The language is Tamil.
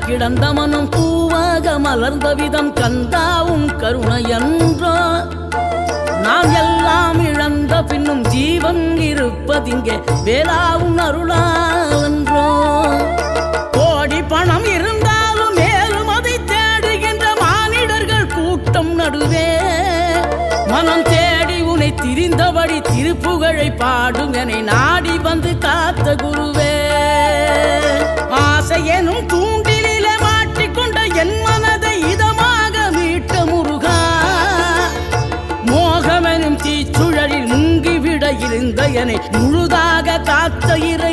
கிடந்த மனம் பூவாக மலர்ந்த விதம் கந்தாவும் கருணையன்றோ நாம் எல்லாம் இழந்த பின்னும் ஜீவன் இருப்பதிங்கே வேளாவும் அருளாவென்றோ கோடி பணம் இருந்தாலும் மேலும் அதை தேடுகின்ற மானிடர்கள் கூட்டம் நடுவே மனம் தேடி உனை திரிந்தபடி திருப்புகழை பாடும் என்னை நாடி வந்து காத்த குருவே ஆசை எனும் தூண்டிலே மாட்டிக்கொண்ட என் மனதை இதமாக மீட்ட முருகா மோகமெனும் தீச்சுழலில் முங்கிவிட இருந்த என்னை முழுதாக காத்த இறை